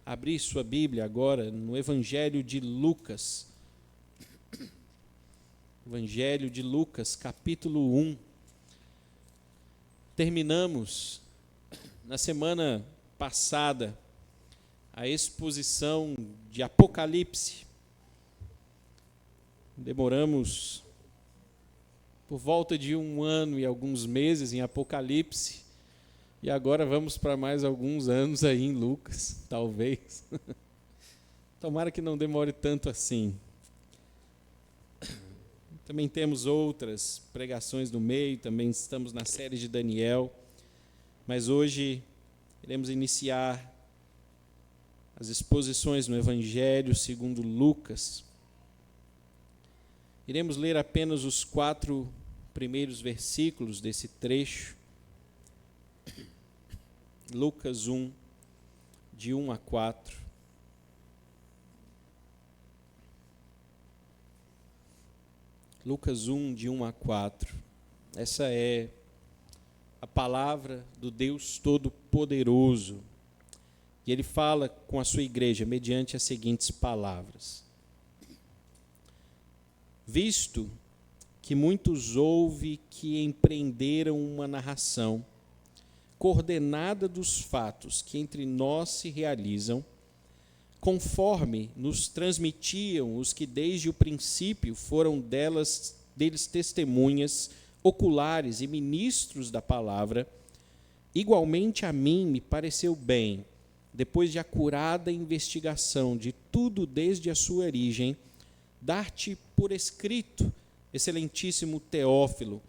abrir sua Bíblia agora no Evangelho de Lucas. Evangelho de Lucas, capítulo 1. Terminamos, na semana passada, a exposição de Apocalipse. Demoramos por volta de 1 ano e alguns meses em Apocalipse, e agora vamos para mais alguns anos aí em Lucas, talvez. Tomara que não demore tanto assim. Também temos outras pregações no meio, também estamos na série de Daniel, mas hoje iremos iniciar as exposições no Evangelho segundo Lucas. Iremos ler apenas os 4 primeiros versículos desse trecho. Lucas 1, de 1 a 4. Lucas 1, de 1 a 4. Essa é a palavra do Deus Todo-Poderoso. E ele fala com a sua igreja mediante as seguintes palavras. Visto que muitos houve que empreenderam uma narração coordenada dos fatos que entre nós se realizam, conforme nos transmitiam os que desde o princípio foram deles testemunhas oculares e ministros da palavra, igualmente a mim me pareceu bem, depois de acurada investigação de tudo desde a sua origem, dar-te por escrito, excelentíssimo Teófilo,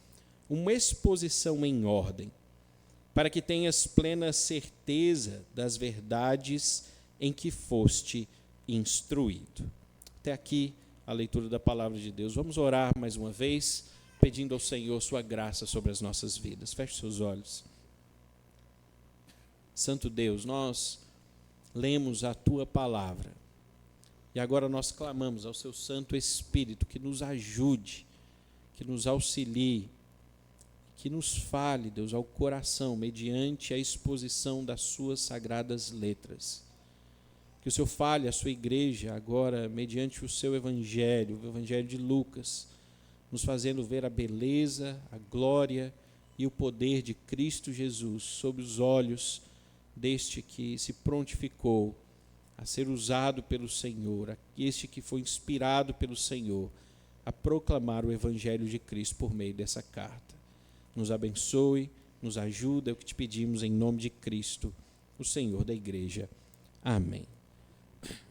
uma exposição em ordem, para que tenhas plena certeza das verdades em que foste instruído. Até aqui a leitura da palavra de Deus. Vamos orar mais uma vez, pedindo ao Senhor sua graça sobre as nossas vidas. Feche seus olhos. Santo Deus, nós lemos a tua palavra e agora nós clamamos ao seu Santo Espírito que nos ajude, que nos auxilie, que nos fale, Deus, ao coração, mediante a exposição das suas sagradas letras. Que o Senhor fale à sua igreja agora, mediante o seu evangelho, o evangelho de Lucas, nos fazendo ver a beleza, a glória e o poder de Cristo Jesus sob os olhos deste que se prontificou a ser usado pelo Senhor, este que foi inspirado pelo Senhor a proclamar o evangelho de Cristo por meio dessa carta. Nos abençoe, nos ajuda, é o que te pedimos em nome de Cristo, o Senhor da igreja. Amém.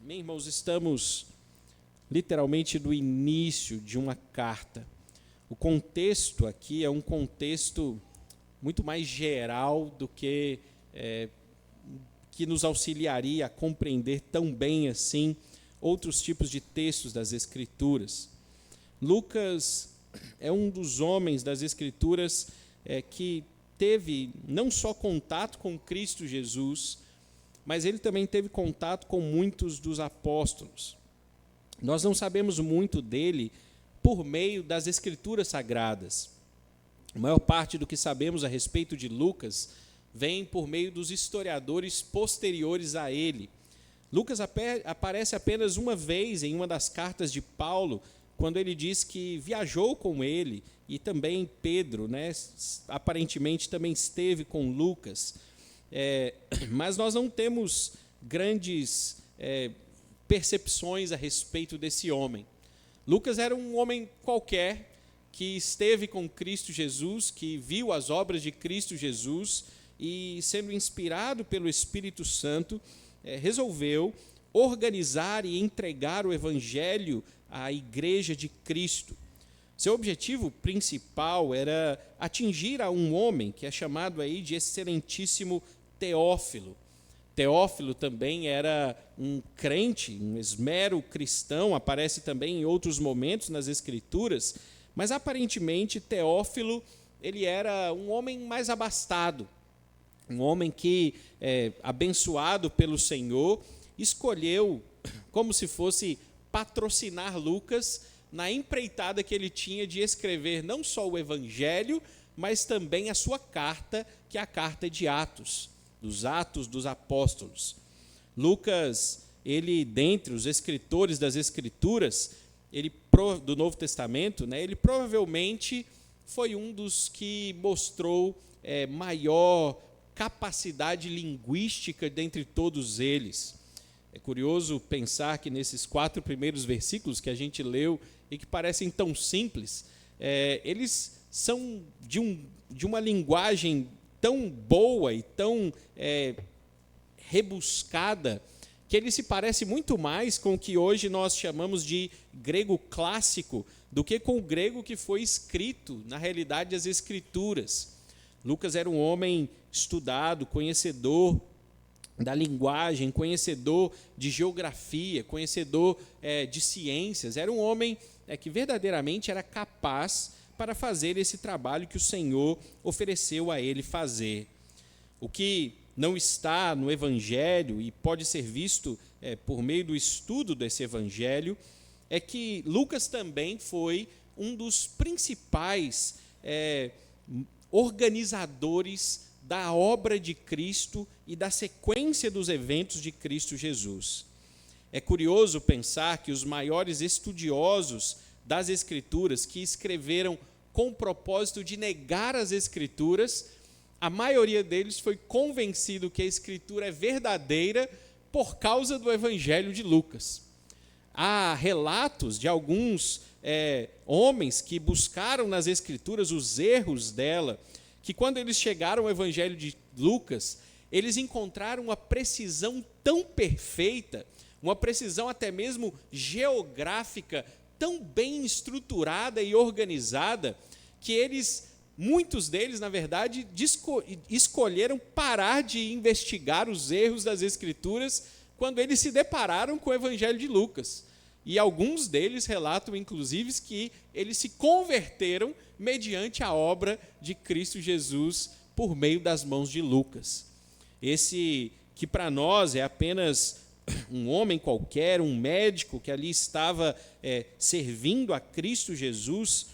Meus irmãos, estamos literalmente no início de uma carta. O contexto aqui é um contexto muito mais geral do que nos auxiliaria a compreender tão bem assim outros tipos de textos das Escrituras. Lucas é um dos homens das Escrituras que teve não só contato com Cristo Jesus, mas ele também teve contato com muitos dos apóstolos. Nós não sabemos muito dele por meio das Escrituras Sagradas. A maior parte do que sabemos a respeito de Lucas vem por meio dos historiadores posteriores a ele. Lucas aparece apenas uma vez em uma das cartas de Paulo, quando ele diz que viajou com ele, e também Pedro, aparentemente também esteve com Lucas. Mas nós não temos grandes percepções a respeito desse homem. Lucas era um homem qualquer que esteve com Cristo Jesus, que viu as obras de Cristo Jesus e, sendo inspirado pelo Espírito Santo, resolveu organizar e entregar o Evangelho à Igreja de Cristo. Seu objetivo principal era atingir a um homem que é chamado aí de excelentíssimo Teófilo. Teófilo também era um crente, um esmero cristão, aparece também em outros momentos nas Escrituras, mas aparentemente Teófilo ele era um homem mais abastado, um homem que, abençoado pelo Senhor, escolheu como se fosse patrocinar Lucas na empreitada que ele tinha de escrever não só o Evangelho, mas também a sua carta, que é a carta de Atos, dos Atos dos Apóstolos. Lucas, ele, dentre os escritores das Escrituras, do Novo Testamento, né, ele provavelmente foi um dos que mostrou maior capacidade linguística dentre todos eles. É curioso pensar que nesses 4 primeiros versículos que a gente leu e que parecem tão simples, eles são de uma linguagem tão boa e tão rebuscada, que ele se parece muito mais com o que hoje nós chamamos de grego clássico, do que com o grego que foi escrito, na realidade, as Escrituras. Lucas era um homem estudado, conhecedor da linguagem, conhecedor de geografia, conhecedor de ciências. Era um homem que verdadeiramente era capaz para fazer esse trabalho que o Senhor ofereceu a ele fazer. O que não está no Evangelho e pode ser visto por meio do estudo desse Evangelho é que Lucas também foi um dos principais organizadores da obra de Cristo e da sequência dos eventos de Cristo Jesus. É curioso pensar que os maiores estudiosos das Escrituras, que escreveram com o propósito de negar as Escrituras, a maioria deles foi convencido que a Escritura é verdadeira por causa do Evangelho de Lucas. Há relatos de alguns homens que buscaram nas Escrituras os erros dela, que quando eles chegaram ao Evangelho de Lucas, eles encontraram uma precisão tão perfeita, uma precisão até mesmo geográfica, tão bem estruturada e organizada, que muitos deles, na verdade, escolheram parar de investigar os erros das Escrituras quando eles se depararam com o Evangelho de Lucas. E alguns deles relatam, inclusive, que eles se converteram mediante a obra de Cristo Jesus por meio das mãos de Lucas. Esse que para nós é apenas um homem qualquer, um médico que ali estava servindo a Cristo Jesus,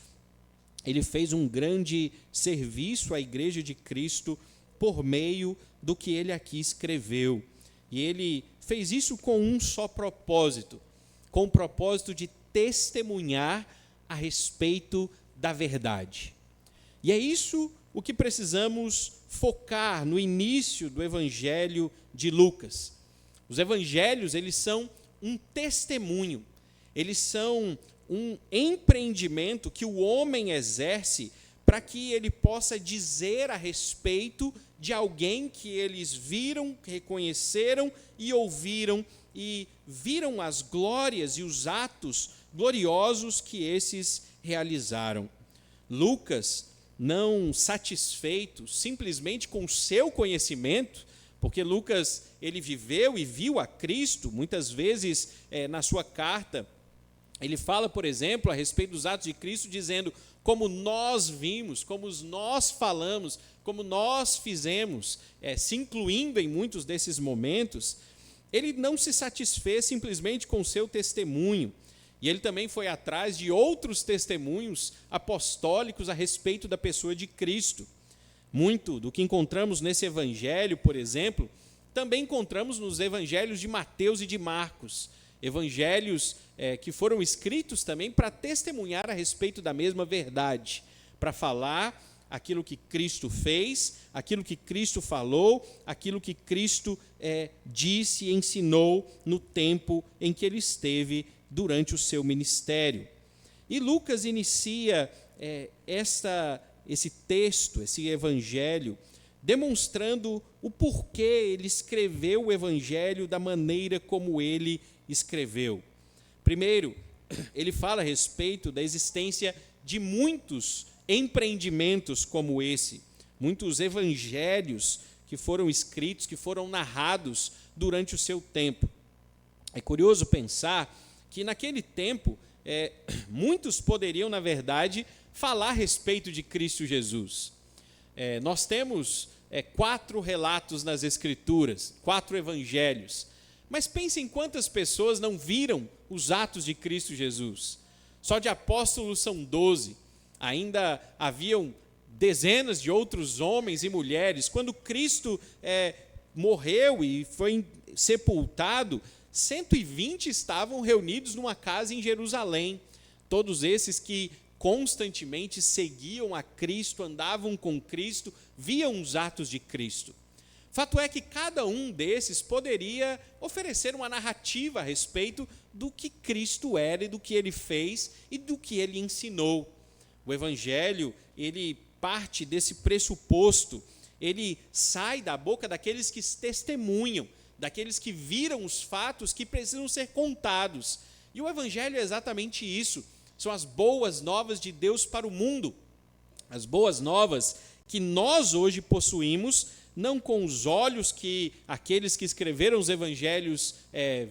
ele fez um grande serviço à Igreja de Cristo por meio do que ele aqui escreveu. E ele fez isso com um só propósito, com o propósito de testemunhar a respeito da verdade. E é isso o que precisamos focar no início do Evangelho de Lucas. Os evangelhos, eles são um testemunho, eles são um empreendimento que o homem exerce para que ele possa dizer a respeito de alguém que eles viram, reconheceram e ouviram e viram as glórias e os atos gloriosos que esses realizaram. Lucas, não satisfeito simplesmente com o seu conhecimento, porque Lucas ele viveu e viu a Cristo, muitas vezes na sua carta, ele fala, por exemplo, a respeito dos atos de Cristo, dizendo como nós vimos, como nós falamos, como nós fizemos, se incluindo em muitos desses momentos. Ele não se satisfez simplesmente com o seu testemunho, e ele também foi atrás de outros testemunhos apostólicos a respeito da pessoa de Cristo. Muito do que encontramos nesse evangelho, por exemplo, também encontramos nos evangelhos de Mateus e de Marcos, evangelhos que foram escritos também para testemunhar a respeito da mesma verdade, para falar aquilo que Cristo fez, aquilo que Cristo falou, aquilo que Cristo disse e ensinou no tempo em que ele esteve durante o seu ministério. E Lucas inicia esse texto, esse evangelho, demonstrando o porquê ele escreveu o evangelho da maneira como ele escreveu. Primeiro, ele fala a respeito da existência de muitos empreendimentos como esse, muitos evangelhos que foram escritos, que foram narrados durante o seu tempo. É curioso pensar que naquele tempo, muitos poderiam, na verdade, falar a respeito de Cristo Jesus. Nós temos 4 relatos nas Escrituras, 4 evangelhos. Mas pensem quantas pessoas não viram os atos de Cristo Jesus. Só de apóstolos são 12. Ainda haviam dezenas de outros homens e mulheres. Quando Cristo morreu e foi sepultado, 120 estavam reunidos numa casa em Jerusalém. Todos esses que constantemente seguiam a Cristo, andavam com Cristo, viam os atos de Cristo. Fato é que cada um desses poderia oferecer uma narrativa a respeito do que Cristo era e do que ele fez e do que ele ensinou. O Evangelho, ele parte desse pressuposto, ele sai da boca daqueles que testemunham, daqueles que viram os fatos que precisam ser contados. E o Evangelho é exatamente isso, são as boas novas de Deus para o mundo, as boas novas que nós hoje possuímos, não com os olhos que aqueles que escreveram os evangelhos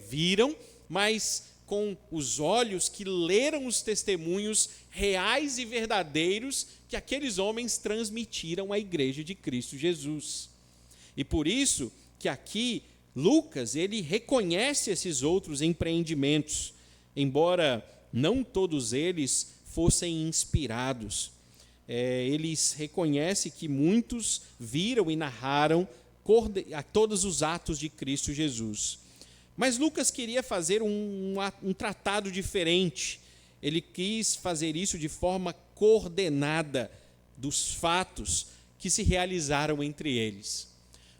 viram, mas com os olhos que leram os testemunhos reais e verdadeiros que aqueles homens transmitiram à igreja de Cristo Jesus. E por isso que aqui Lucas, ele reconhece esses outros empreendimentos, embora não todos eles fossem inspirados. Eles reconhecem que muitos viram e narraram todos os atos de Cristo Jesus. Mas Lucas queria fazer um tratado diferente. Ele quis fazer isso de forma coordenada dos fatos que se realizaram entre eles.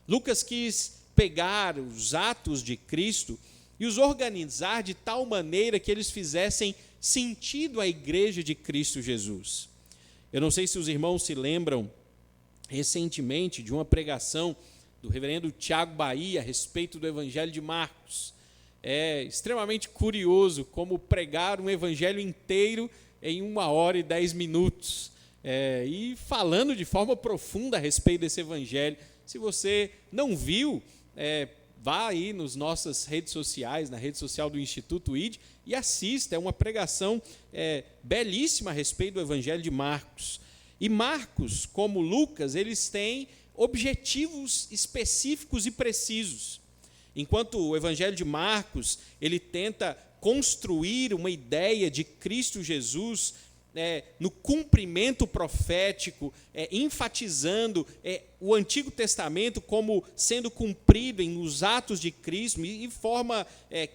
Lucas quis pegar os atos de Cristo e os organizar de tal maneira que eles fizessem sentido à igreja de Cristo Jesus. Eu não sei se os irmãos se lembram recentemente de uma pregação do reverendo Tiago Bahia a respeito do Evangelho de Marcos. É extremamente curioso como pregar um evangelho inteiro em 1h10. E falando de forma profunda a respeito desse evangelho. Se você não viu, vá aí nas nossas redes sociais, na rede social do Instituto ID, e assista. É uma pregação belíssima a respeito do Evangelho de Marcos. E Marcos, como Lucas, eles têm objetivos específicos e precisos. Enquanto o Evangelho de Marcos, ele tenta construir uma ideia de Cristo Jesus no cumprimento profético, enfatizando o Antigo Testamento como sendo cumprido nos atos de Cristo, e forma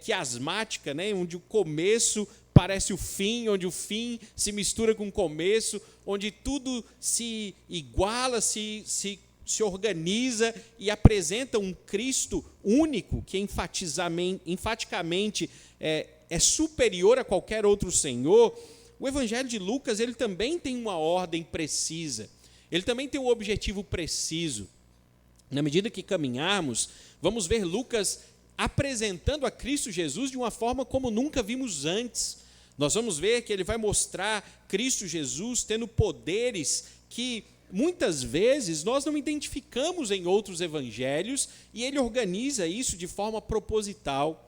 quiasmática, onde o começo parece o fim, onde o fim se mistura com o começo, onde tudo se iguala, se organiza e apresenta um Cristo único, que enfaticamente é superior a qualquer outro Senhor. O Evangelho de Lucas, ele também tem uma ordem precisa, ele também tem um objetivo preciso. Na medida que caminharmos, vamos ver Lucas apresentando a Cristo Jesus de uma forma como nunca vimos antes. Nós vamos ver que ele vai mostrar Cristo Jesus tendo poderes que muitas vezes nós não identificamos em outros evangelhos, e ele organiza isso de forma proposital.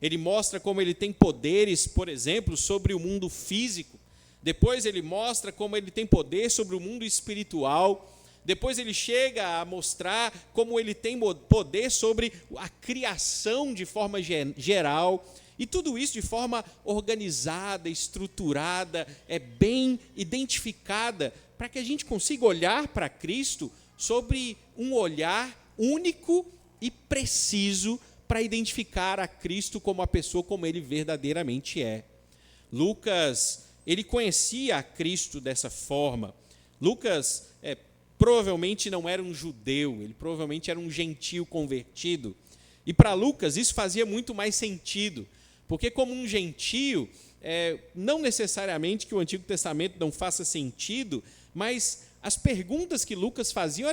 Ele mostra como ele tem poderes, por exemplo, sobre o mundo físico. Depois ele mostra como ele tem poder sobre o mundo espiritual. Depois ele chega a mostrar como ele tem poder sobre a criação de forma geral. E tudo isso de forma organizada, estruturada, bem identificada, para que a gente consiga olhar para Cristo sobre um olhar único e preciso para identificar a Cristo como a pessoa como ele verdadeiramente é. Lucas, ele conhecia a Cristo dessa forma. Lucas provavelmente não era um judeu, ele provavelmente era um gentio convertido. E para Lucas isso fazia muito mais sentido, porque como um gentio, não necessariamente que o Antigo Testamento não faça sentido, mas as perguntas que Lucas fazia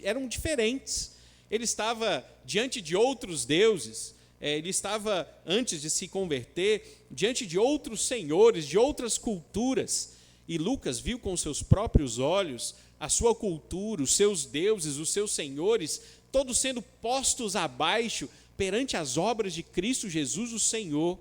eram diferentes. Ele estava diante de outros deuses, ele estava, antes de se converter, diante de outros senhores, de outras culturas, e Lucas viu com seus próprios olhos a sua cultura, os seus deuses, os seus senhores, todos sendo postos abaixo perante as obras de Cristo Jesus, o Senhor.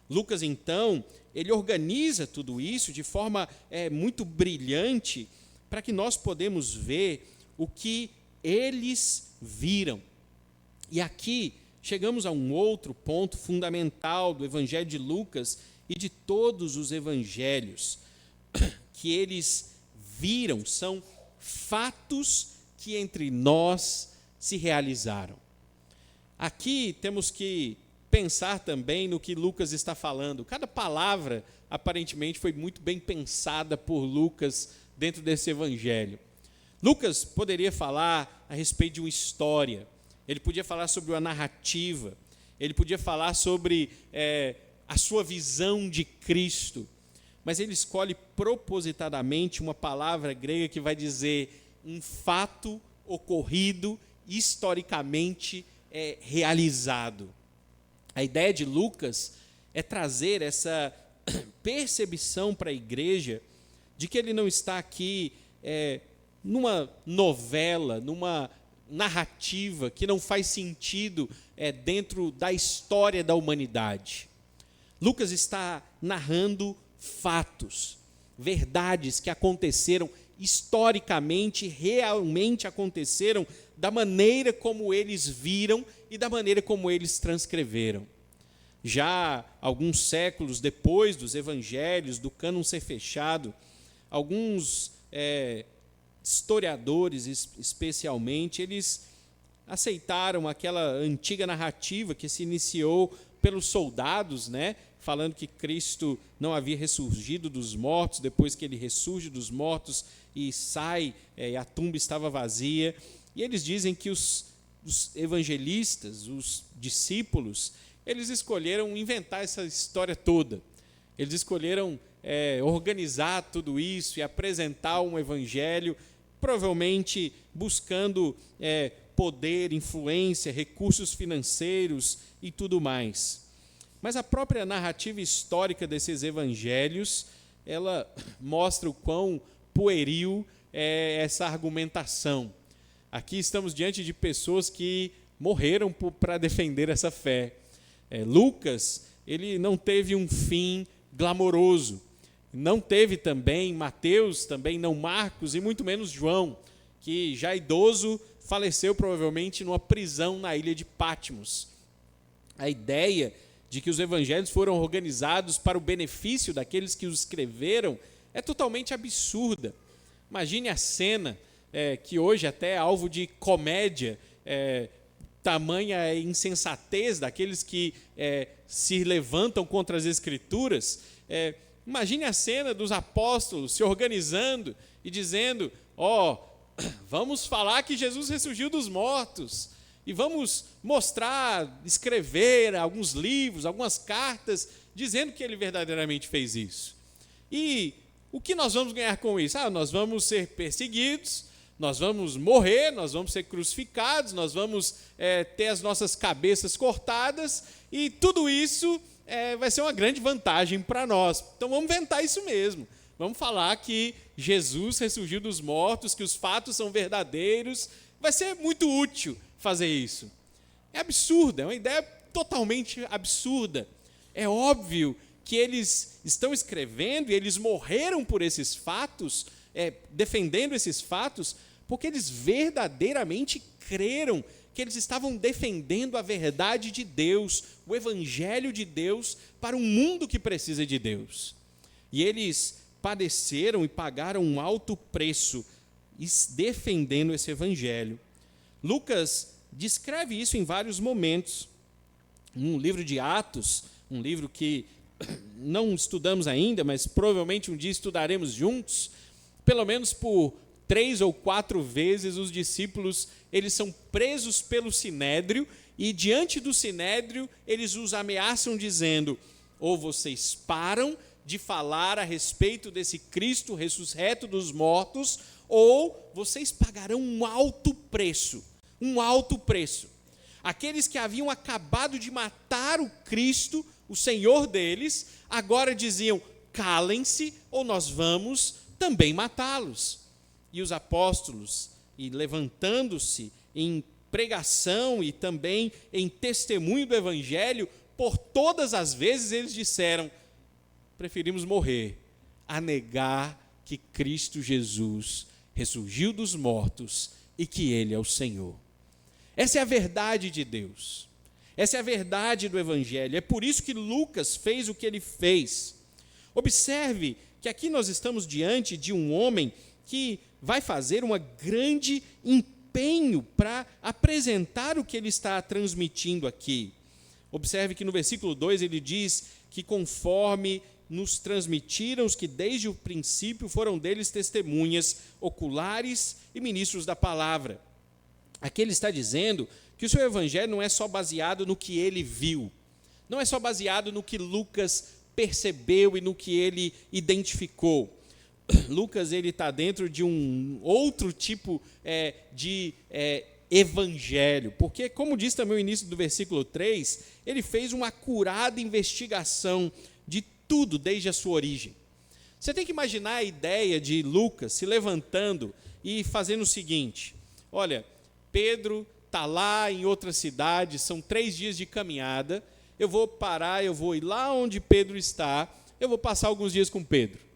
Lucas, então, ele organiza tudo isso de forma muito brilhante, para que nós podemos ver o que eles viram. E aqui chegamos a um outro ponto fundamental do Evangelho de Lucas e de todos os evangelhos, que eles viram, são fatos que entre nós se realizaram. Aqui temos que pensar também no que Lucas está falando. Cada palavra, aparentemente, foi muito bem pensada por Lucas dentro desse evangelho. Lucas poderia falar a respeito de uma história, ele podia falar sobre uma narrativa, ele podia falar sobre a sua visão de Cristo, mas ele escolhe propositadamente uma palavra grega que vai dizer um fato ocorrido, historicamente realizado. A ideia de Lucas é trazer essa percepção para a igreja de que ele não está aqui numa novela, numa narrativa que não faz sentido dentro da história da humanidade. Lucas está narrando fatos, verdades que aconteceram historicamente, realmente aconteceram, da maneira como eles viram e da maneira como eles transcreveram. Já alguns séculos depois dos evangelhos, do cânon ser fechado, alguns historiadores, especialmente, eles aceitaram aquela antiga narrativa que se iniciou pelos soldados, falando que Cristo não havia ressurgido dos mortos, depois que ele ressurge dos mortos e sai, e a tumba estava vazia. E eles dizem que os evangelistas, os discípulos, eles escolheram inventar essa história toda. Eles escolheram organizar tudo isso e apresentar um evangelho, provavelmente buscando poder, influência, recursos financeiros e tudo mais. Mas a própria narrativa histórica desses evangelhos, ela mostra o quão pueril é essa argumentação. Aqui estamos diante de pessoas que morreram para defender essa fé. Lucas, ele não teve um fim glamouroso. Não teve também Mateus, também não Marcos e muito menos João, que já idoso faleceu provavelmente numa prisão na ilha de Patmos. A ideia de que os evangelhos foram organizados para o benefício daqueles que os escreveram é totalmente absurda. Imagine a cena, que hoje até é alvo de comédia, tamanha insensatez daqueles que se levantam contra as Escrituras. Imagine a cena dos apóstolos se organizando e dizendo: vamos falar que Jesus ressurgiu dos mortos, e vamos mostrar, escrever alguns livros, algumas cartas, dizendo que ele verdadeiramente fez isso. E o que nós vamos ganhar com isso? Nós vamos ser perseguidos, nós vamos morrer, nós vamos ser crucificados, nós vamos ter as nossas cabeças cortadas, e tudo isso vai ser uma grande vantagem para nós. Então vamos inventar isso mesmo. Vamos falar que Jesus ressurgiu dos mortos, que os fatos são verdadeiros. Vai ser muito útil fazer isso. É absurdo, é uma ideia totalmente absurda. É óbvio que eles estão escrevendo e eles morreram por esses fatos, defendendo esses fatos, porque eles verdadeiramente creram que eles estavam defendendo a verdade de Deus, o evangelho de Deus, para um mundo que precisa de Deus. E eles padeceram e pagaram um alto preço defendendo esse evangelho. Lucas descreve isso em vários momentos. No livro de Atos, um livro que não estudamos ainda, mas provavelmente um dia estudaremos juntos, pelo menos por 3 ou 4 vezes os discípulos, eles são presos pelo Sinédrio, e diante do Sinédrio eles os ameaçam dizendo: ou vocês param de falar a respeito desse Cristo ressurreto dos mortos, ou vocês pagarão um alto preço. Um alto preço. Aqueles que haviam acabado de matar o Cristo, o Senhor deles, agora diziam: calem-se, ou nós vamos também matá-los. E os apóstolos, levantando-se em pregação e também em testemunho do evangelho, por todas as vezes eles disseram: preferimos morrer a negar que Cristo Jesus ressurgiu dos mortos e que Ele é o Senhor. Essa é a verdade de Deus. Essa é a verdade do evangelho. É por isso que Lucas fez o que ele fez. Observe que aqui nós estamos diante de um homem que vai fazer uma grande empenho para apresentar o que ele está transmitindo aqui. Observe que no versículo 2 ele diz que conforme nos transmitiram os que desde o princípio foram deles testemunhas oculares e ministros da palavra. Aqui ele está dizendo que o seu evangelho não é só baseado no que ele viu, não é só baseado no que Lucas percebeu e no que ele identificou. Lucas ele está dentro de um outro tipo de evangelho, porque, como diz também o início do versículo 3, ele fez uma acurada investigação de tudo desde a sua origem. Você tem que imaginar a ideia de Lucas se levantando e fazendo o seguinte: olha, Pedro está lá em outra cidade, são 3 dias de caminhada, eu vou parar, eu vou ir lá onde Pedro está, eu vou passar alguns dias com Pedro.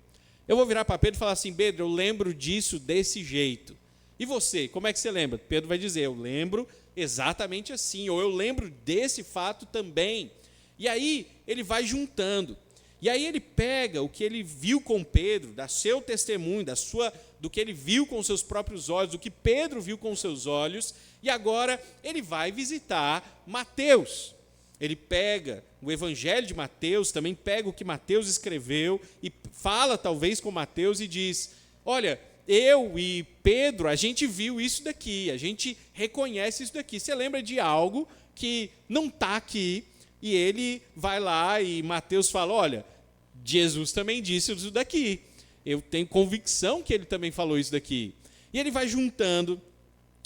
Eu vou virar para Pedro e falar assim: Pedro, eu lembro disso desse jeito. E você, como é que você lembra? Pedro vai dizer: eu lembro exatamente assim, ou eu lembro desse fato também. E aí ele vai juntando. E aí ele pega o que ele viu com Pedro, da seu testemunho, do que ele viu com seus próprios olhos, do que Pedro viu com seus olhos, e agora ele vai visitar Mateus. Ele pega o evangelho de Mateus, também pega o que Mateus escreveu, e fala talvez com Mateus e diz: olha, eu e Pedro, a gente viu isso daqui, a gente reconhece isso daqui. Você lembra de algo que não está aqui? E ele vai lá e Mateus fala: olha, Jesus também disse isso daqui. Eu tenho convicção que ele também falou isso daqui. E ele vai juntando,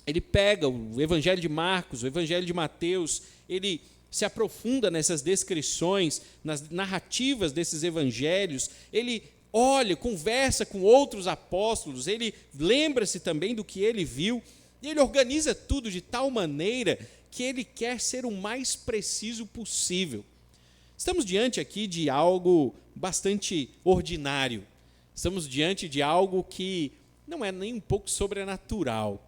ele pega o evangelho de Marcos, o evangelho de Mateus, ele se aprofunda nessas descrições, nas narrativas desses evangelhos, ele olha, conversa com outros apóstolos, ele lembra-se também do que ele viu, e ele organiza tudo de tal maneira que ele quer ser o mais preciso possível. Estamos diante aqui de algo bastante ordinário. Estamos diante de algo que não é nem um pouco sobrenatural.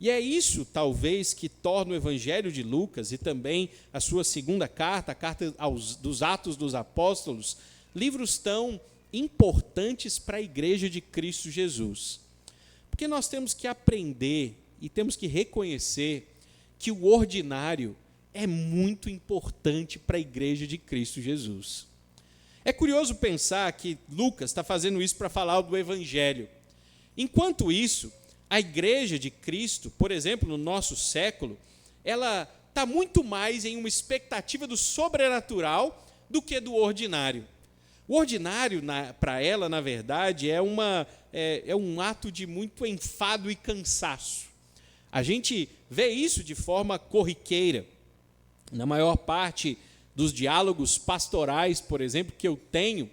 E é isso, talvez, que torna o Evangelho de Lucas e também a sua segunda carta, a carta dos Atos dos Apóstolos, livros tão importantes para a Igreja de Cristo Jesus. Porque nós temos que aprender e temos que reconhecer que o ordinário é muito importante para a Igreja de Cristo Jesus. É curioso pensar que Lucas está fazendo isso para falar do Evangelho. Enquanto isso, a Igreja de Cristo, por exemplo, no nosso século, ela está muito mais em uma expectativa do sobrenatural do que do ordinário. O ordinário, para ela, na verdade, é um ato de muito enfado e cansaço. A gente vê isso de forma corriqueira. Na maior parte dos diálogos pastorais, por exemplo, que eu tenho,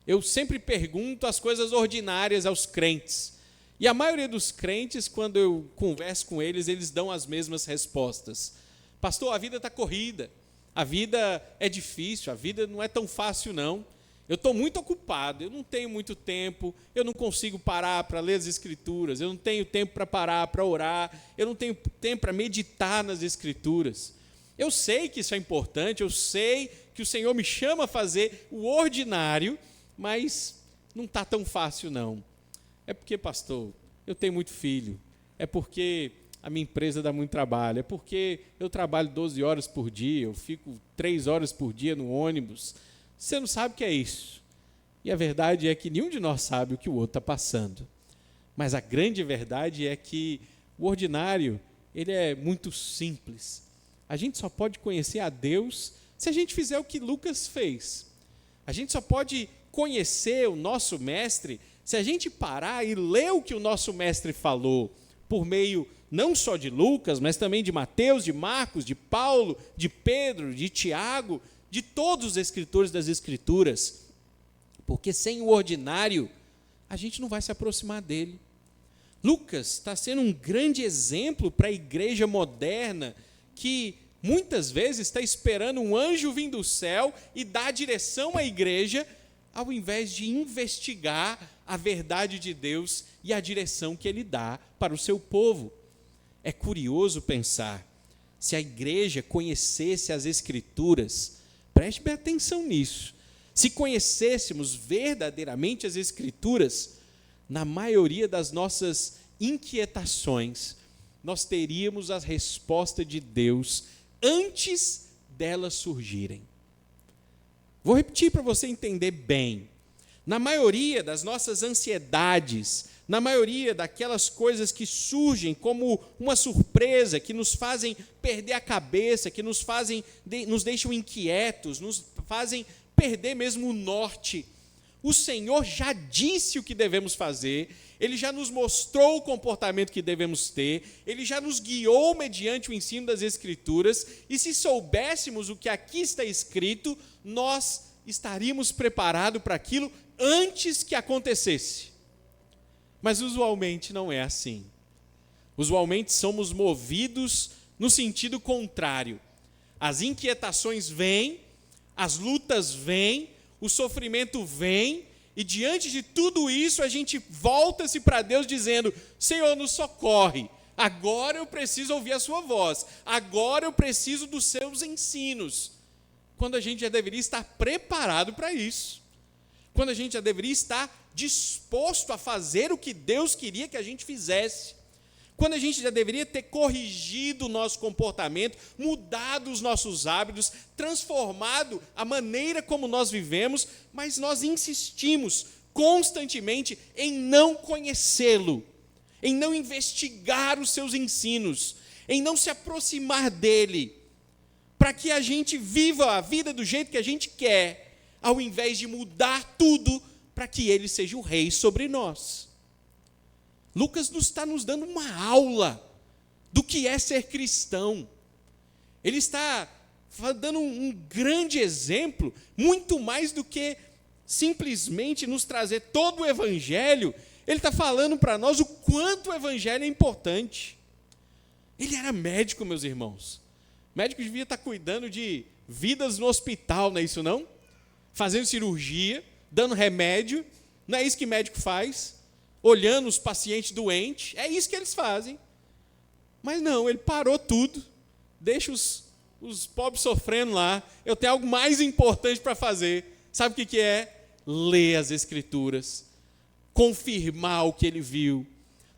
eu sempre pergunto as coisas ordinárias aos crentes. E a maioria dos crentes, quando eu converso com eles, eles dão as mesmas respostas. Pastor, a vida está corrida, a vida é difícil, a vida não é tão fácil não. Eu estou muito ocupado, eu não tenho muito tempo, eu não consigo parar para ler as Escrituras, eu não tenho tempo para parar para orar, eu não tenho tempo para meditar nas Escrituras. Eu sei que isso é importante, eu sei que o Senhor me chama a fazer o ordinário, mas não está tão fácil não. É porque, pastor, eu tenho muito filho, é porque a minha empresa dá muito trabalho, é porque eu trabalho 12 horas por dia, eu fico 3 horas por dia no ônibus. Você não sabe o que é isso. E a verdade é que nenhum de nós sabe o que o outro está passando. Mas a grande verdade é que o ordinário, ele é muito simples. A gente só pode conhecer a Deus se a gente fizer o que Lucas fez. A gente só pode conhecer o nosso mestre se a gente parar e ler o que o nosso mestre falou, por meio não só de Lucas, mas também de Mateus, de Marcos, de Paulo, de Pedro, de Tiago, de todos os escritores das Escrituras, porque sem o ordinário, a gente não vai se aproximar dele. Lucas está sendo um grande exemplo para a igreja moderna, que muitas vezes está esperando um anjo vir do céu e dar direção à igreja, ao invés de investigar a verdade de Deus e a direção que ele dá para o seu povo. É curioso pensar, se a igreja conhecesse as Escrituras, preste bem atenção nisso. Se conhecêssemos verdadeiramente as Escrituras, na maioria das nossas inquietações, nós teríamos a resposta de Deus antes delas surgirem. Vou repetir para você entender bem. Na maioria das nossas ansiedades, na maioria daquelas coisas que surgem como uma surpresa, que nos fazem perder a cabeça, que nos deixam inquietos, nos fazem perder mesmo o norte, o Senhor já disse o que devemos fazer, Ele já nos mostrou o comportamento que devemos ter, Ele já nos guiou mediante o ensino das Escrituras, e se soubéssemos o que aqui está escrito, nós estaríamos preparados para aquilo antes que acontecesse. Mas usualmente não é assim. Usualmente somos movidos no sentido contrário. As inquietações vêm, as lutas vêm, o sofrimento vem, e diante de tudo isso a gente volta-se para Deus dizendo: Senhor, nos socorre, agora eu preciso ouvir a sua voz, agora eu preciso dos seus ensinos. Quando a gente já deveria estar preparado para isso. Quando a gente já deveria estar disposto a fazer o que Deus queria que a gente fizesse. Quando a gente já deveria ter corrigido o nosso comportamento, mudado os nossos hábitos, transformado a maneira como nós vivemos, mas nós insistimos constantemente em não conhecê-lo, em não investigar os seus ensinos, em não se aproximar dele, para que a gente viva a vida do jeito que a gente quer, ao invés de mudar tudo para que ele seja o rei sobre nós. Lucas está nos dando uma aula do que é ser cristão. Ele está dando um grande exemplo, muito mais do que simplesmente nos trazer todo o evangelho. Ele está falando para nós o quanto o evangelho é importante. Ele era médico, meus irmãos. Médico devia estar cuidando de vidas no hospital, não é isso não? Fazendo cirurgia, dando remédio, não é isso que médico faz? Olhando os pacientes doentes, é isso que eles fazem. Mas não, ele parou tudo, deixa os pobres sofrendo lá, eu tenho algo mais importante para fazer. Sabe o que é? Ler as Escrituras, confirmar o que ele viu,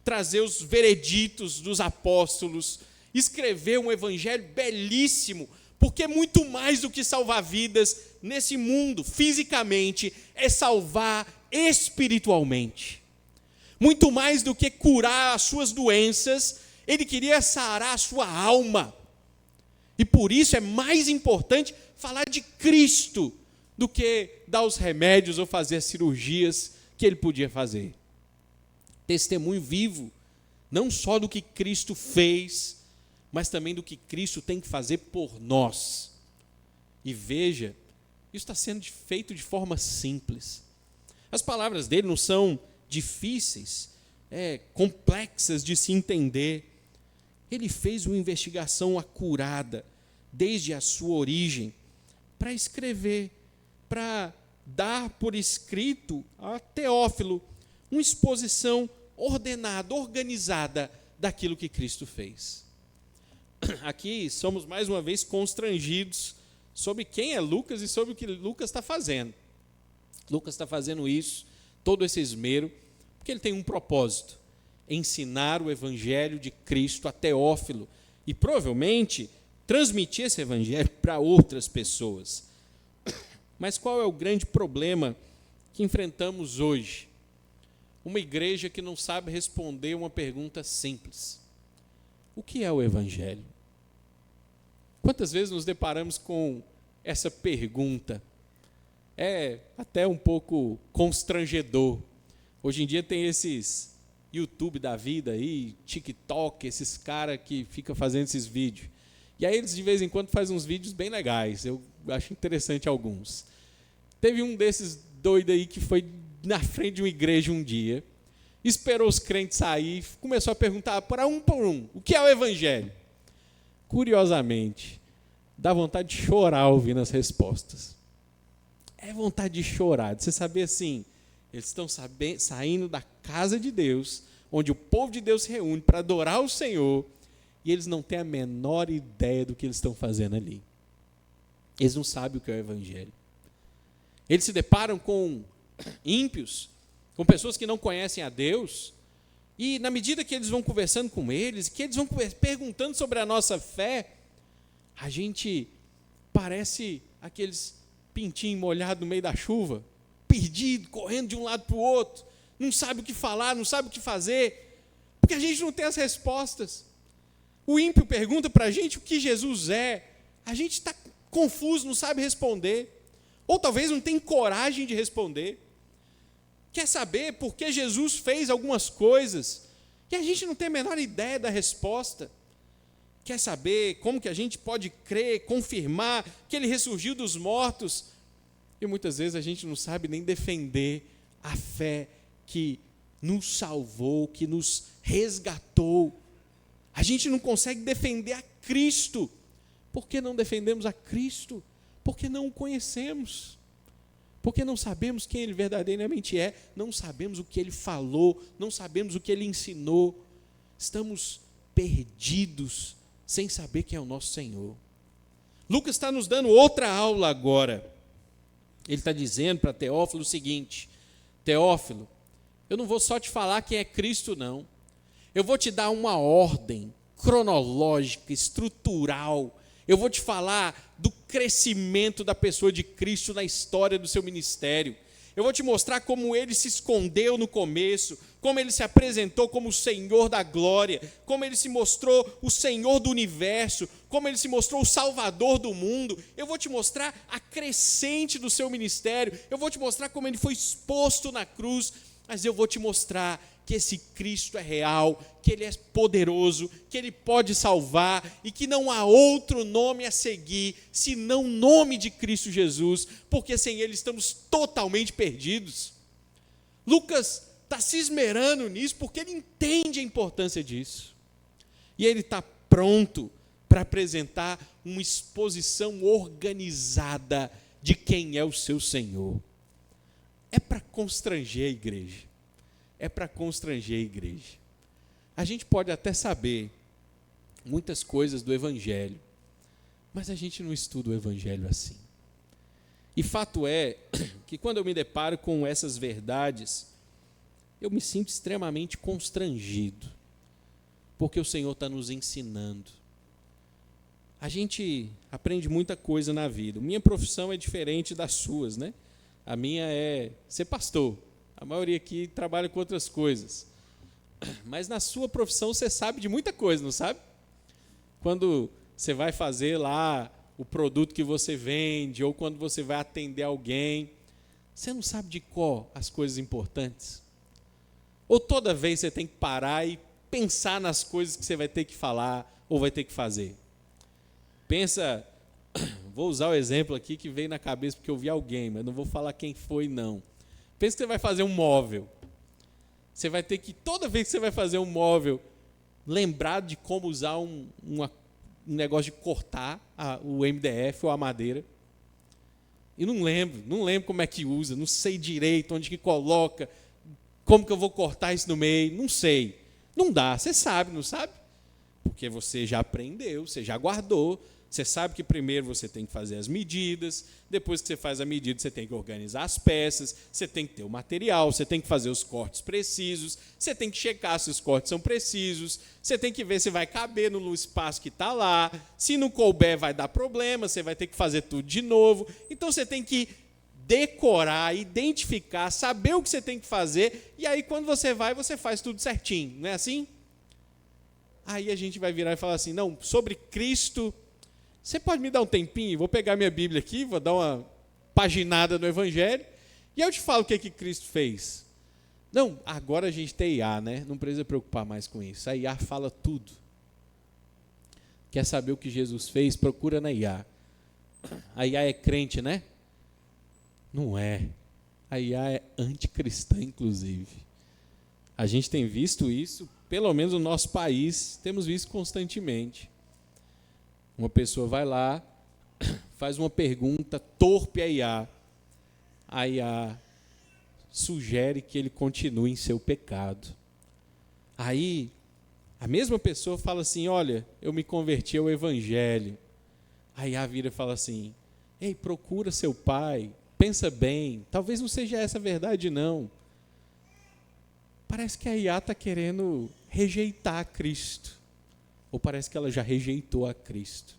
trazer os vereditos dos apóstolos, escrever um evangelho belíssimo, porque é muito mais do que salvar vidas nesse mundo, fisicamente, é salvar espiritualmente. Muito mais do que curar as suas doenças, ele queria sarar a sua alma. E por isso é mais importante falar de Cristo do que dar os remédios ou fazer as cirurgias que ele podia fazer. Testemunho vivo, não só do que Cristo fez, mas também do que Cristo tem que fazer por nós. E veja, isso está sendo feito de forma simples. As palavras dele não são difíceis, complexas de se entender. Ele fez uma investigação acurada, desde a sua origem, para escrever, para dar por escrito a Teófilo uma exposição ordenada, organizada daquilo que Cristo fez. Aqui somos mais uma vez constrangidos sobre quem é Lucas e sobre o que Lucas está fazendo. Lucas está fazendo isso, todo esse esmero, porque ele tem um propósito: ensinar o evangelho de Cristo a Teófilo e provavelmente transmitir esse evangelho para outras pessoas. Mas qual é o grande problema que enfrentamos hoje? Uma igreja que não sabe responder uma pergunta simples: o que é o evangelho? Quantas vezes nos deparamos com essa pergunta? É até um pouco constrangedor. Hoje em dia tem esses YouTube da vida aí, TikTok, esses caras que ficam fazendo esses vídeos. E aí eles de vez em quando fazem uns vídeos bem legais, eu acho interessante alguns. Teve um desses doidos aí que foi na frente de uma igreja um dia, esperou os crentes sair, começou a perguntar por um, o que é o evangelho? Curiosamente, dá vontade de chorar ouvindo as respostas. É vontade de chorar, de você saber assim, eles estão saindo da casa de Deus, onde o povo de Deus se reúne para adorar o Senhor, e eles não têm a menor ideia do que eles estão fazendo ali. Eles não sabem o que é o evangelho. Eles se deparam com ímpios, com pessoas que não conhecem a Deus, E na medida que eles vão conversando com eles, que eles vão perguntando sobre a nossa fé, a gente parece aqueles pintinhos molhados no meio da chuva, perdido, correndo de um lado para o outro, não sabe o que falar, não sabe o que fazer, porque a gente não tem as respostas. O ímpio pergunta para a gente o que Jesus é, a gente está confuso, não sabe responder, ou talvez não tem coragem de responder. Quer saber por que Jesus fez algumas coisas e a gente não tem a menor ideia da resposta. Quer saber como que a gente pode crer, confirmar que ele ressurgiu dos mortos, e muitas vezes a gente não sabe nem defender a fé que nos salvou, que nos resgatou. A gente não consegue defender a Cristo. Por que não defendemos a Cristo? Porque não o conhecemos. Porque não sabemos quem ele verdadeiramente é, não sabemos o que ele falou, não sabemos o que ele ensinou. Estamos perdidos, sem saber quem é o nosso Senhor. Lucas está nos dando outra aula agora. Ele está dizendo para Teófilo o seguinte: Teófilo, eu não vou só te falar quem é Cristo, não. Eu vou te dar uma ordem cronológica, estrutural. Eu vou te falar do crescimento da pessoa de Cristo na história do seu ministério. Eu vou te mostrar como ele se escondeu no começo, como ele se apresentou como o Senhor da glória, como ele se mostrou o Senhor do universo, como ele se mostrou o Salvador do mundo. Eu vou te mostrar a crescente do seu ministério, eu vou te mostrar como ele foi exposto na cruz, mas eu vou te mostrar que esse Cristo é real, que ele é poderoso, que ele pode salvar e que não há outro nome a seguir senão o nome de Cristo Jesus, porque sem ele estamos totalmente perdidos. Lucas está se esmerando nisso porque ele entende a importância disso. E ele está pronto para apresentar uma exposição organizada de quem é o seu Senhor. É para constranger a igreja. É para constranger a igreja. A gente pode até saber muitas coisas do Evangelho, mas a gente não estuda o Evangelho assim. E fato é que quando eu me deparo com essas verdades, eu me sinto extremamente constrangido, porque o Senhor está nos ensinando. A gente aprende muita coisa na vida. Minha profissão é diferente das suas, né? A minha é ser pastor. A maioria aqui trabalha com outras coisas. Mas na sua profissão você sabe de muita coisa, não sabe? Quando você vai fazer lá o produto que você vende, ou quando você vai atender alguém, você não sabe de qual as coisas importantes? Ou toda vez você tem que parar e pensar nas coisas que você vai ter que falar ou vai ter que fazer? Pensa, vou usar o exemplo aqui que veio na cabeça porque eu vi alguém, mas não vou falar quem foi não. Pensa que você vai fazer um móvel. Você vai ter que, toda vez que você vai fazer um móvel, lembrar de como usar um negócio de cortar o MDF ou a madeira. E não lembro como é que usa, não sei direito onde que coloca, como que eu vou cortar isso no meio, não sei. Não dá, você sabe, não sabe? Porque você já aprendeu, você já guardou. Você sabe que primeiro você tem que fazer as medidas, depois que você faz a medida, você tem que organizar as peças, você tem que ter o material, você tem que fazer os cortes precisos, você tem que checar se os cortes são precisos, você tem que ver se vai caber no espaço que está lá, se não couber vai dar problema, você vai ter que fazer tudo de novo. Então você tem que decorar, identificar, saber o que você tem que fazer, e aí quando você vai, você faz tudo certinho, não é assim? Aí a gente vai virar e falar assim, não, sobre Cristo... Você pode me dar um tempinho? Vou pegar minha Bíblia aqui, vou dar uma paginada no Evangelho, e eu te falo o que Cristo fez. Não, agora a gente tem IA, né? Não precisa preocupar mais com isso. A IA fala tudo. Quer saber o que Jesus fez? Procura na IA. A IA é crente, né? Não é. A IA é anticristã, inclusive. A gente tem visto isso, pelo menos no nosso país, temos visto constantemente. Uma pessoa vai lá, faz uma pergunta torpe a IA. A IA sugere que ele continue em seu pecado. Aí, a mesma pessoa fala assim, olha, eu me converti ao Evangelho. A IA vira e fala assim, ei, procura seu pai, pensa bem, talvez não seja essa a verdade não. Parece que a IA está querendo rejeitar a Cristo. Ou parece que ela já rejeitou a Cristo.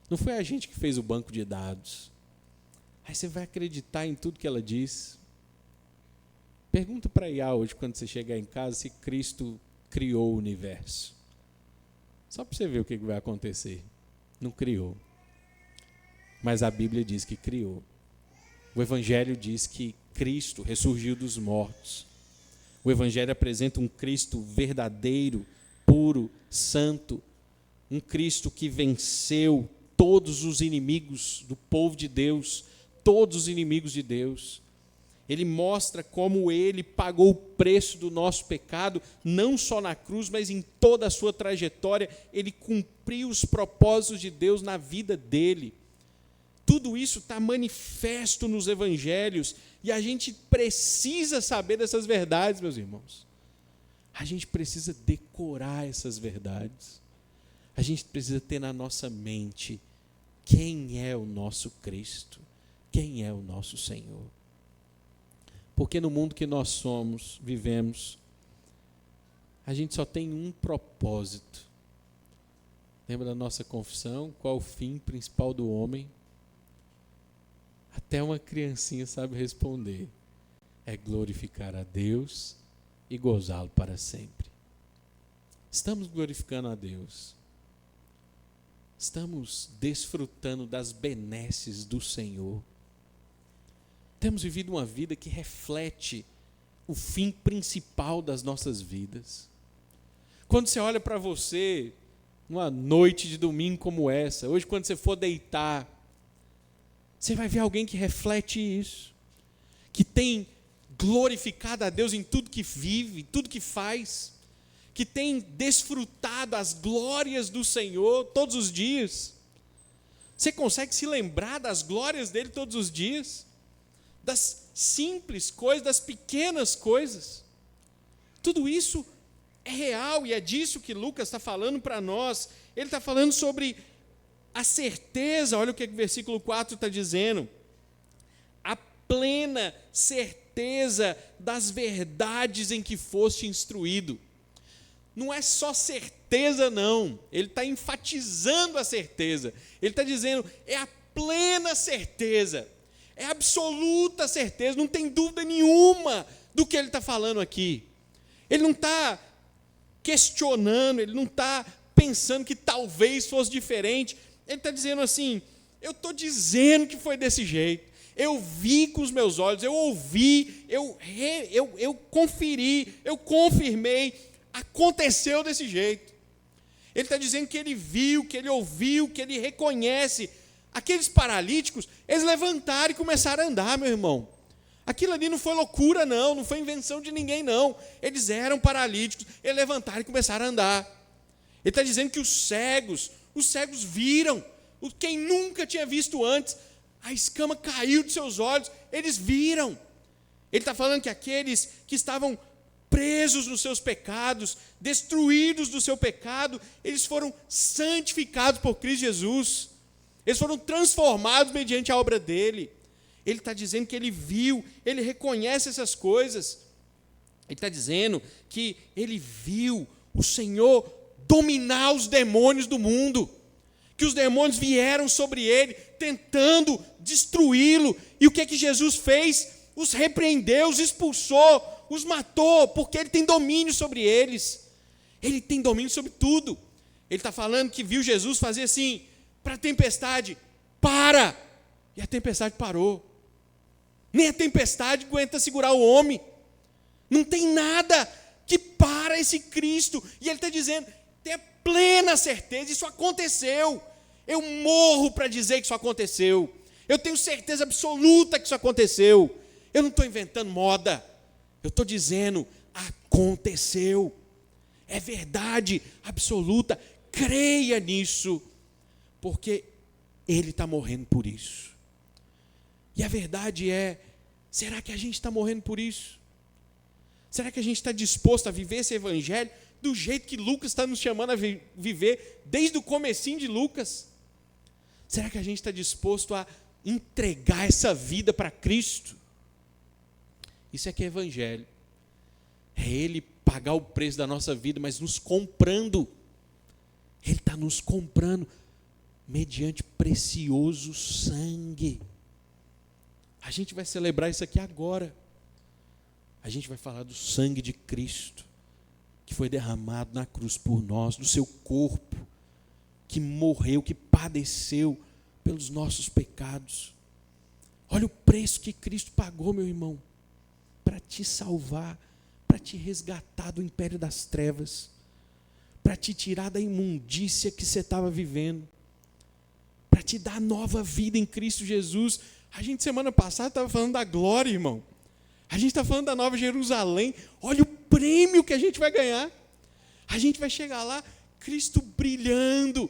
Não foi a gente que fez o banco de dados. Aí você vai acreditar em tudo que ela diz. Pergunta para a IA hoje, quando você chegar em casa, se Cristo criou o universo. Só para você ver o que vai acontecer. Não criou. Mas a Bíblia diz que criou. O Evangelho diz que Cristo ressurgiu dos mortos. O Evangelho apresenta um Cristo verdadeiro, puro, santo. Um Cristo que venceu todos os inimigos do povo de Deus, todos os inimigos de Deus. Ele mostra como ele pagou o preço do nosso pecado, não só na cruz, mas em toda a sua trajetória. Ele cumpriu os propósitos de Deus na vida dele. Tudo isso está manifesto nos evangelhos e a gente precisa saber dessas verdades, meus irmãos. A gente precisa decorar essas verdades. A gente precisa ter na nossa mente quem é o nosso Cristo, quem é o nosso Senhor. Porque no mundo que nós somos, vivemos, a gente só tem um propósito. Lembra da nossa confissão? Qual o fim principal do homem? Até uma criancinha sabe responder. É glorificar a Deus e gozá-lo para sempre. Estamos glorificando a Deus. Estamos desfrutando das benesses do Senhor. Temos vivido uma vida que reflete o fim principal das nossas vidas. Quando você olha para você, numa noite de domingo como essa, hoje quando você for deitar, você vai ver alguém que reflete isso, que tem glorificado a Deus em tudo que vive, tudo que faz, que tem desfrutado as glórias do Senhor todos os dias. Você consegue se lembrar das glórias dele todos os dias? Das simples coisas, das pequenas coisas. Tudo isso é real e é disso que Lucas está falando para nós. Ele está falando sobre a certeza, olha o que o versículo 4 está dizendo. A plena certeza das verdades em que foste instruído. Não é só certeza, não. Ele está enfatizando a certeza. Ele está dizendo, é a plena certeza. É absoluta certeza, não tem dúvida nenhuma do que ele está falando aqui. Ele não está questionando, ele não está pensando que talvez fosse diferente. Ele está dizendo assim, eu estou dizendo que foi desse jeito. Eu vi com os meus olhos, eu ouvi, eu conferi, eu confirmei. Aconteceu desse jeito. Ele está dizendo que ele viu, que ele ouviu, que ele reconhece. Aqueles paralíticos, eles levantaram e começaram a andar, meu irmão. Aquilo ali não foi loucura, não foi invenção de ninguém, não. Eles eram paralíticos, eles levantaram e começaram a andar. Ele está dizendo que os cegos viram, quem nunca tinha visto antes, a escama caiu de seus olhos, eles viram. Ele está falando que aqueles que estavam presos nos seus pecados, destruídos do seu pecado, eles foram santificados por Cristo Jesus. Eles foram transformados mediante a obra dele. Ele está dizendo que ele viu, ele reconhece essas coisas. Ele está dizendo que ele viu o Senhor dominar os demônios do mundo. Que os demônios vieram sobre ele, tentando destruí-lo. E o que é que Jesus fez? Os repreendeu, os expulsou, os matou, porque ele tem domínio sobre eles. Ele tem domínio sobre tudo. Ele está falando que viu Jesus fazer assim, para a tempestade, para! E a tempestade parou. Nem a tempestade aguenta segurar o homem. Não tem nada que para esse Cristo. E ele está dizendo, tenha plena certeza, isso aconteceu. Eu morro para dizer que isso aconteceu. Eu tenho certeza absoluta que isso aconteceu. Eu não estou inventando moda. Eu estou dizendo, aconteceu. É verdade absoluta. Creia nisso. Porque ele está morrendo por isso. E a verdade é, será que a gente está morrendo por isso? Será que a gente está disposto a viver esse evangelho do jeito que Lucas está nos chamando a viver desde o comecinho de Lucas? Será que a gente está disposto a entregar essa vida para Cristo? Isso é que é evangelho. É Ele pagar o preço da nossa vida, mas nos comprando. Ele está nos comprando mediante precioso sangue. A gente vai celebrar isso aqui agora. A gente vai falar do sangue de Cristo, que foi derramado na cruz por nós, do seu corpo, que morreu, que padeceu pelos nossos pecados. Olha o preço que Cristo pagou, meu irmão, para te salvar, para te resgatar do império das trevas, para te tirar da imundícia que você estava vivendo, para te dar nova vida em Cristo Jesus. A gente semana passada estava falando da glória, irmão. A gente está falando da Nova Jerusalém. Olha o prêmio que a gente vai ganhar. A gente vai chegar lá, Cristo brilhando,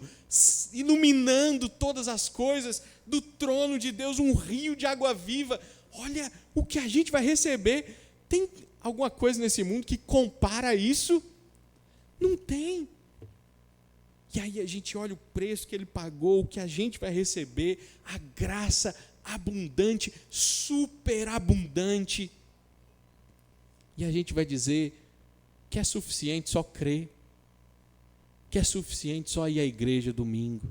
iluminando todas as coisas, do trono de Deus, um rio de água viva. Olha o que a gente vai receber. Tem alguma coisa nesse mundo que compara isso? Não tem. E aí a gente olha o preço que Ele pagou, o que a gente vai receber, a graça abundante, superabundante. E a gente vai dizer que é suficiente só crer, que é suficiente só ir à igreja domingo,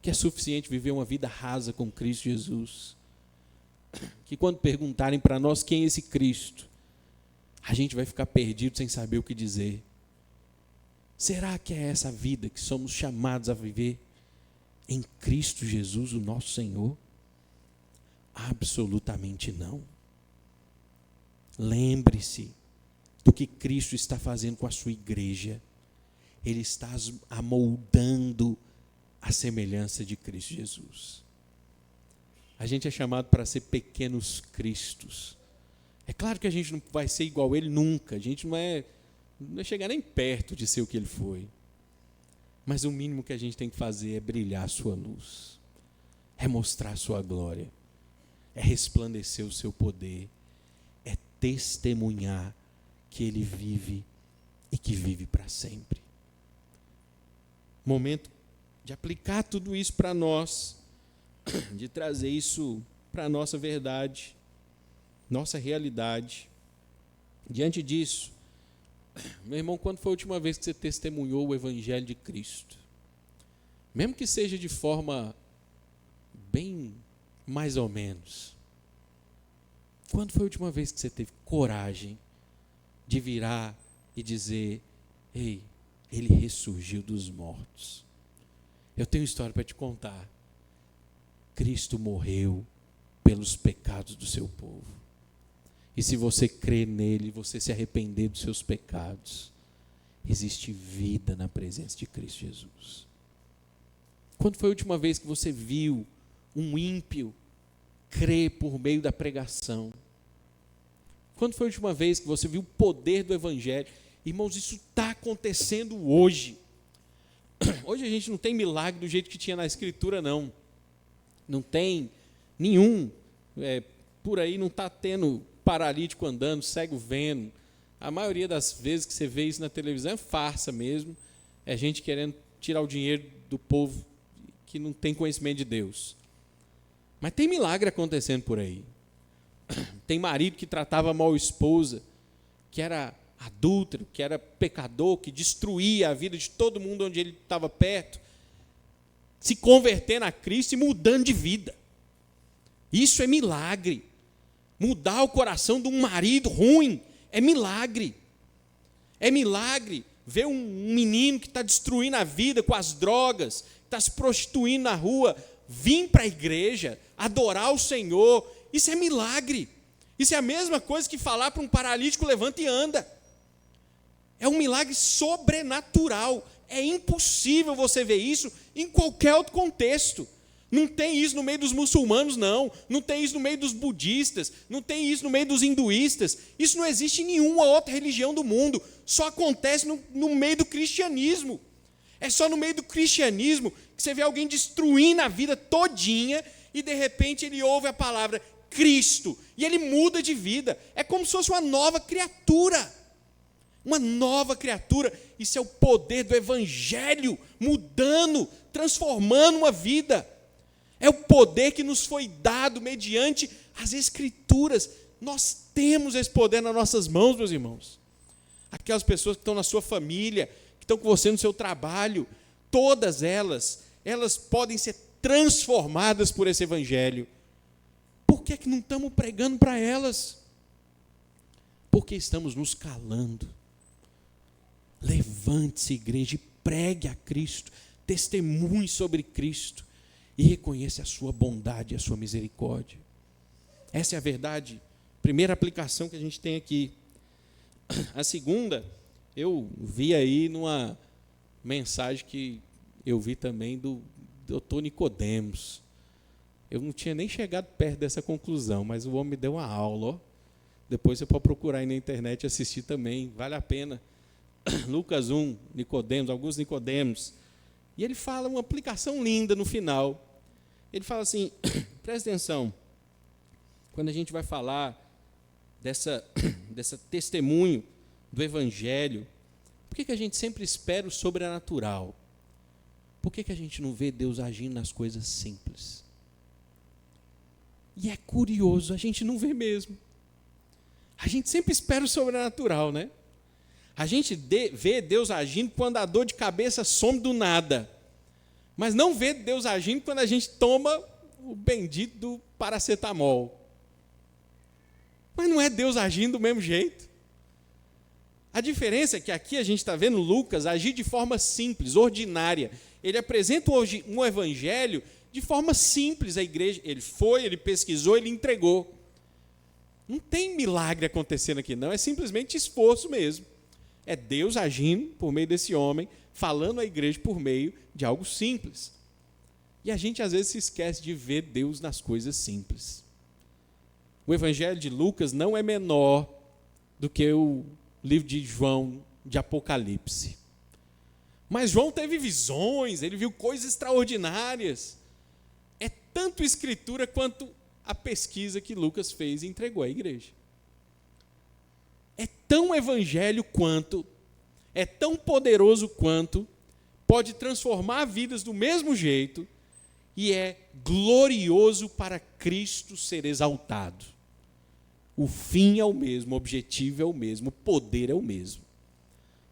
que é suficiente viver uma vida rasa com Cristo Jesus. Que quando perguntarem para nós quem é esse Cristo, a gente vai ficar perdido sem saber o que dizer. Será que é essa vida que somos chamados a viver em Cristo Jesus, o nosso Senhor? Absolutamente não. Lembre-se do que Cristo está fazendo com a sua igreja. Ele está amoldando a semelhança de Cristo Jesus. A gente é chamado para ser pequenos cristos. É claro que a gente não vai ser igual a Ele nunca. A gente não vai chegar nem perto de ser o que Ele foi. Mas o mínimo que a gente tem que fazer é brilhar a sua luz, é mostrar a sua glória, é resplandecer o seu poder, é testemunhar que Ele vive e que vive para sempre. Momento de aplicar tudo isso para nós, de trazer isso para a nossa verdade, nossa realidade. Diante disso, meu irmão, quando foi a última vez que você testemunhou o Evangelho de Cristo? Mesmo que seja de forma bem mais ou menos. Quando foi a última vez que você teve coragem de virar e dizer: ei, Ele ressurgiu dos mortos? Eu tenho uma história para te contar. Cristo morreu pelos pecados do seu povo. E se você crer nele, você se arrepender dos seus pecados, existe vida na presença de Cristo Jesus. Quando foi a última vez que você viu um ímpio crer por meio da pregação? Quando foi a última vez que você viu o poder do Evangelho? Irmãos, isso está acontecendo hoje. Hoje a gente não tem milagre do jeito que tinha na Escritura, não. Não tem nenhum. Por aí não está tendo paralítico andando, cego vendo. A maioria das vezes que você vê isso na televisão é farsa mesmo. É gente querendo tirar o dinheiro do povo que não tem conhecimento de Deus. Mas tem milagre acontecendo por aí. Tem marido que tratava mal a esposa, que era adúltero, que era pecador, que destruía a vida de todo mundo onde ele estava perto, se convertendo a Cristo e mudando de vida. Isso é milagre. Mudar o coração de um marido ruim é milagre. É milagre ver um menino que está destruindo a vida com as drogas, está se prostituindo na rua, vir para a igreja, adorar o Senhor. Isso é milagre. Isso é a mesma coisa que falar para um paralítico: levanta e anda. É um milagre sobrenatural. É impossível você ver isso em qualquer outro contexto. Não tem isso no meio dos muçulmanos, não. Não tem isso no meio dos budistas. Não tem isso no meio dos hinduístas. Isso não existe em nenhuma outra religião do mundo. Só acontece no meio do cristianismo. É só no meio do cristianismo que você vê alguém destruindo a vida todinha e de repente ele ouve a palavra Cristo e ele muda de vida. É como se fosse uma nova criatura. Uma nova criatura. Isso é o poder do Evangelho mudando, transformando uma vida. É o poder que nos foi dado mediante as Escrituras. Nós temos esse poder nas nossas mãos, meus irmãos. aquelas pessoas que estão na sua família, que estão com você no seu trabalho, todas elas podem ser transformadas por esse evangelho. Por que não estamos pregando para elas? Porque estamos nos calando. Levante-se, igreja, e pregue a Cristo, testemunhe sobre Cristo e reconheça a sua bondade e a sua misericórdia. Essa é a verdade, primeira aplicação que a gente tem aqui. A segunda, eu vi aí numa mensagem que eu vi também do doutor Nicodemos. Eu não tinha nem chegado perto dessa conclusão, mas o homem me deu uma aula. Ó. Depois você pode procurar aí na internet e assistir também, vale a pena. Lucas 1, Nicodemos, alguns Nicodemos. E ele fala uma aplicação linda no final. Ele fala assim, presta atenção, quando a gente vai falar dessa testemunho do Evangelho, por que a gente sempre espera o sobrenatural? Por que a gente não vê Deus agindo nas coisas simples? E é curioso, a gente não vê mesmo. A gente sempre espera o sobrenatural, né? A gente vê Deus agindo quando a dor de cabeça some do nada. Mas não vê Deus agindo quando a gente toma o bendito do paracetamol. Mas não é Deus agindo do mesmo jeito. A diferença é que aqui a gente está vendo Lucas agir de forma simples, ordinária. Ele apresenta um evangelho de forma simples à igreja. Ele foi, ele pesquisou, ele entregou. Não tem milagre acontecendo aqui, não. É simplesmente esforço mesmo. É Deus agindo por meio desse homem, falando à igreja por meio de algo simples. E a gente às vezes se esquece de ver Deus nas coisas simples. O evangelho de Lucas não é menor do que o livro de João, de Apocalipse. Mas João teve visões, ele viu coisas extraordinárias. É tanto escritura quanto a pesquisa que Lucas fez e entregou à igreja. É tão evangelho quanto, é tão poderoso quanto, pode transformar vidas do mesmo jeito e é glorioso para Cristo ser exaltado. O fim é o mesmo, o objetivo é o mesmo, o poder é o mesmo.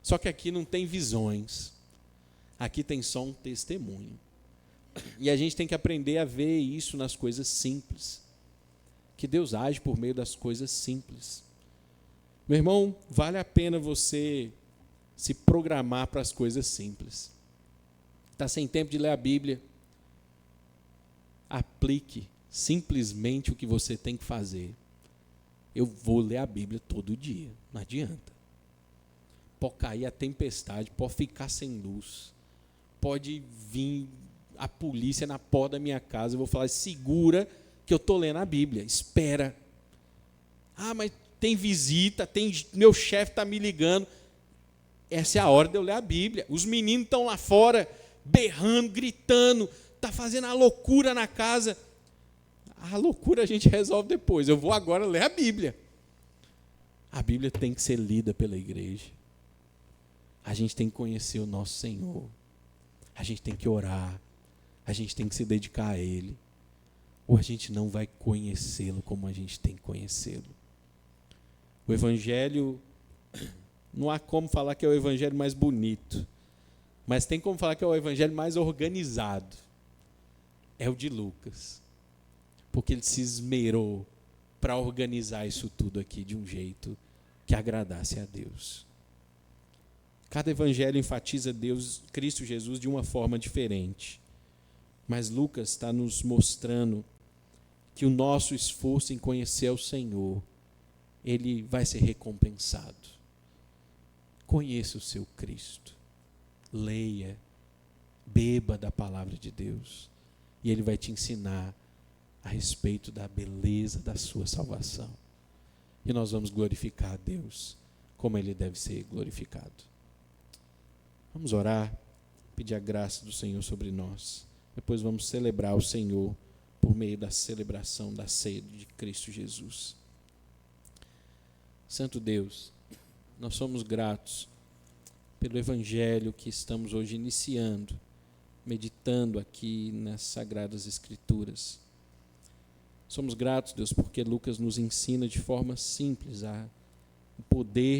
Só que aqui não tem visões, aqui tem só um testemunho. E a gente tem que aprender a ver isso nas coisas simples. Que Deus age por meio das coisas simples. Meu irmão, vale a pena você se programar para as coisas simples. Está sem tempo de ler a Bíblia? Aplique simplesmente o que você tem que fazer. Eu vou ler a Bíblia todo dia, não adianta. Pode cair a tempestade, pode ficar sem luz, pode vir a polícia na porta da minha casa, eu vou falar, segura que eu estou lendo a Bíblia, espera. Ah, mas tem visita, meu chefe está me ligando. Essa é a hora de eu ler a Bíblia. Os meninos estão lá fora, berrando, gritando, está fazendo a loucura na casa. A loucura a gente resolve depois, eu vou agora ler a Bíblia. A Bíblia tem que ser lida pela igreja. A gente tem que conhecer o nosso Senhor. A gente tem que orar. A gente tem que se dedicar a Ele. Ou a gente não vai conhecê-lo como a gente tem que conhecê-lo. O Evangelho, não há como falar que é o Evangelho mais bonito, mas tem como falar que é o Evangelho mais organizado. É o de Lucas. Porque ele se esmerou para organizar isso tudo aqui de um jeito que agradasse a Deus. Cada evangelho enfatiza Deus, Cristo Jesus, de uma forma diferente. Mas Lucas está nos mostrando que o nosso esforço em conhecer o Senhor, ele vai ser recompensado. Conheça o seu Cristo. Leia, beba da palavra de Deus. E ele vai te ensinar a respeito da beleza da sua salvação. E nós vamos glorificar a Deus como Ele deve ser glorificado. Vamos orar, pedir a graça do Senhor sobre nós. Depois vamos celebrar o Senhor por meio da celebração da ceia de Cristo Jesus. Santo Deus, nós somos gratos pelo Evangelho que estamos hoje iniciando, meditando aqui nas Sagradas Escrituras. Somos gratos, Deus, porque Lucas nos ensina de forma simples o poder